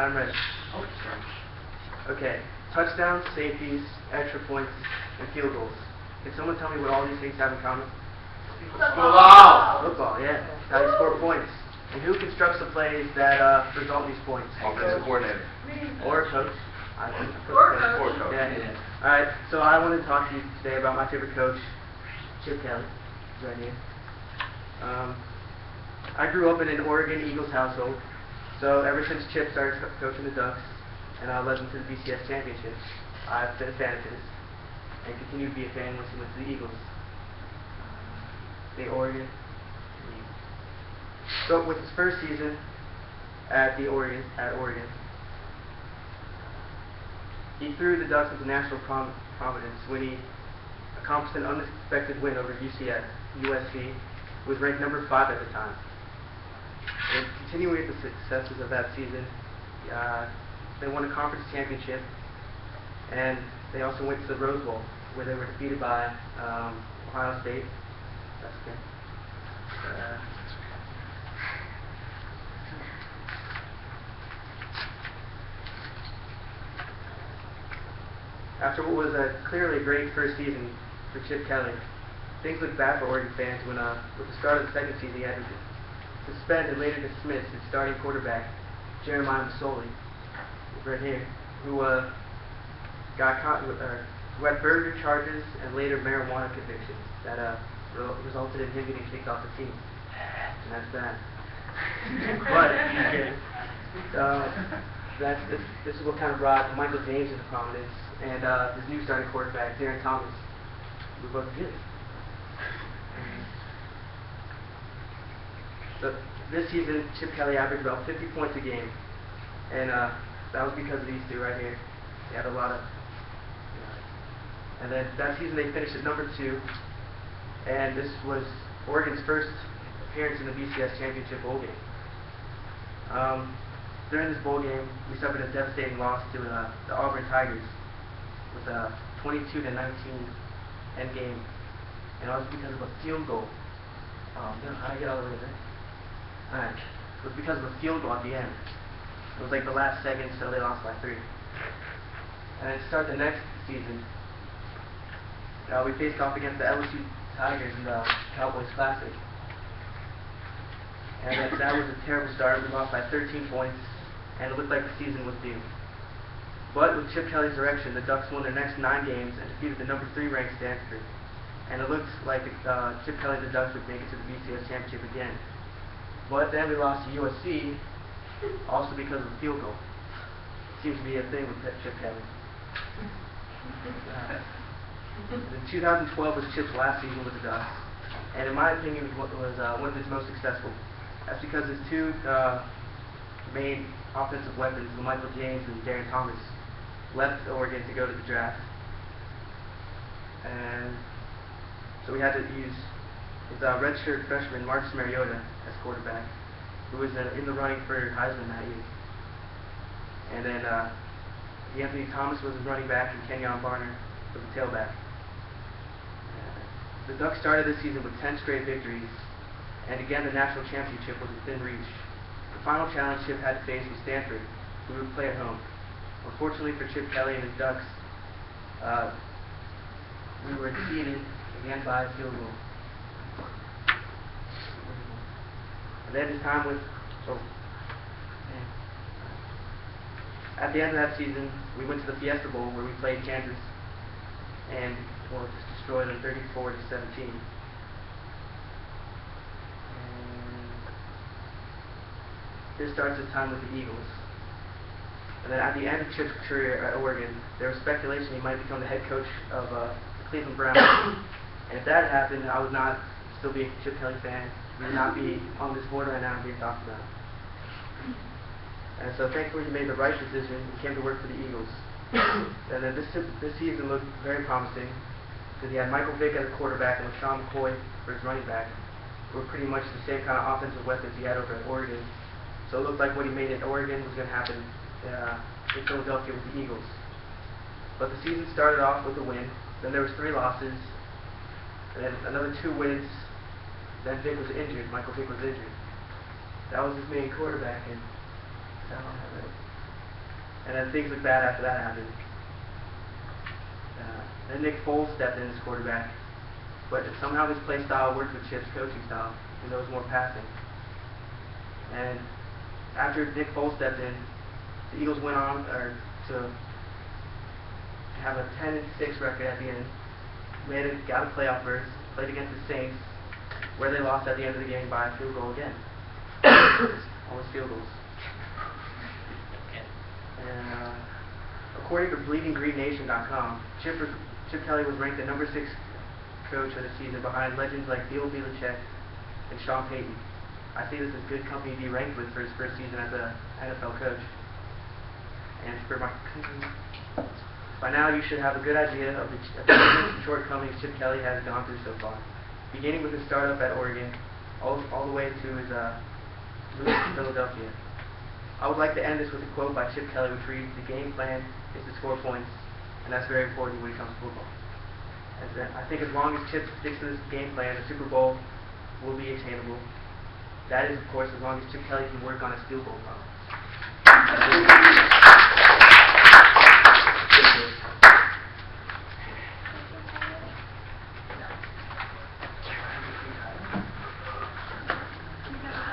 I'm ready. Okay. Touchdowns, safeties, extra points, and field goals. Can someone tell me what all these things have in common? Football. Football, yeah. How you score points. And who constructs the plays that result in these points? Offensive coordinator. Or a coach. I think a Or coach. coach. Yeah. Alright, so I want to talk to you today about my favorite coach, Chip Kelly. He's right here. I grew up in an Oregon Eagles household. So ever since Chip started coaching the Ducks and led them to the BCS championship, I've been a fan of his and continue to be a fan once he went to the Eagles. The Oregon. So with his first season at Oregon, he threw the Ducks into national prominence when he accomplished an unexpected win over USC, who was ranked number 5 at the time. And continuing with the successes of that season, they won a conference championship, and they also went to the Rose Bowl, where they were defeated by Ohio State. That's okay. After what was clearly a great first season for Chip Kelly, things looked bad for Oregon fans when, with the start of the second season, he had to suspend and later dismiss his starting quarterback, Jeremiah Masoli, right here, who got caught with, who had burglary charges and later marijuana convictions that resulted in him getting kicked off the team. And that's bad. But this is what kind of brought Michael James into prominence and his new starting quarterback, Darren Thomas. We both good. So this season, Chip Kelly averaged about 50 points a game, and that was because of these two right here. They had a lot of. And then that season they finished at number 2, and this was Oregon's first appearance in the BCS championship bowl game. During this bowl game, we suffered a devastating loss to the Auburn Tigers with a 22-19 end game, and it was because of a field goal. How did I get all the way there? Alright, it was because of a field goal at the end. It was like the last second, so they lost by 3. And then to start the next season, we faced off against the LSU Tigers in the Cowboys Classic. And that was a terrible start. We lost by 13 points, and it looked like the season was due. But with Chip Kelly's direction, the Ducks won their next 9 games and defeated the number 3 ranked Stanford. And it looks like Chip Kelly and the Ducks would make it to the BCS championship again. But then we lost to USC, also because of a field goal. Seems to be a thing with Chip Kelly. In 2012 was Chip's last season with the Ducks, and in my opinion, was one of his most successful. That's because his 2 main offensive weapons, Michael James and Darren Thomas, left Oregon to go to the draft. And so we had to use his redshirt freshman, Marcus Mariota, as quarterback, who was in the running for Heisman that year. And then Anthony Thomas was his running back, and Kenyon Barner was the tailback. The Ducks started this season with 10 straight victories, and again the national championship was within reach. The final challenge Chip had to face was Stanford, who would play at home. Unfortunately for Chip Kelly and his Ducks, we were defeated again by a field goal. And then his time with at the end of that season, we went to the Fiesta Bowl where we played Kansas, and just destroyed them 34-17. And this starts his time with the Eagles. And then at the end of Chip's career at Oregon, there was speculation he might become the head coach of the Cleveland Browns. And if that happened, I would not still be a Chip Kelly fan. We would not be on this board right now and being talked about. And so thankfully he made the right decision and came to work for the Eagles. And then this season looked very promising, because he had Michael Vick as a quarterback and LaShawn McCoy for his running back, who were pretty much the same kind of offensive weapons he had over at Oregon. So it looked like what he made at Oregon was going to happen in Philadelphia with the Eagles. But the season started off with a win, then there was 3 losses, and then another 2 wins. Then Vick was injured. Michael Vick was injured. That was his main quarterback, and I don't have it. And then things looked bad after that happened. Then Nick Foles stepped in as quarterback, but somehow his play style worked with Chip's coaching style, and there was more passing. And after Nick Foles stepped in, the Eagles went on to have a 10-6 record at the end. Got a playoff berth, played against the Saints, where they lost at the end of the game by a field goal again. Almost field goals. And according to BleedingGreenNation.com, Chip Kelly was ranked the #6 coach of the season behind legends like Bill Belichick and Sean Payton. I see this as good company to be ranked with for his first season as an NFL coach. And by now you should have a good idea of the achievements and shortcomings Chip Kelly has gone through so far, beginning with his startup at Oregon, all the way to his move to Philadelphia. I would like to end this with a quote by Chip Kelly, which reads, "The game plan is to score points, and that's very important when it comes to football." And I think as long as Chip sticks to this game plan, the Super Bowl will be attainable. That is, of course, as long as Chip Kelly can work on his field goal problem.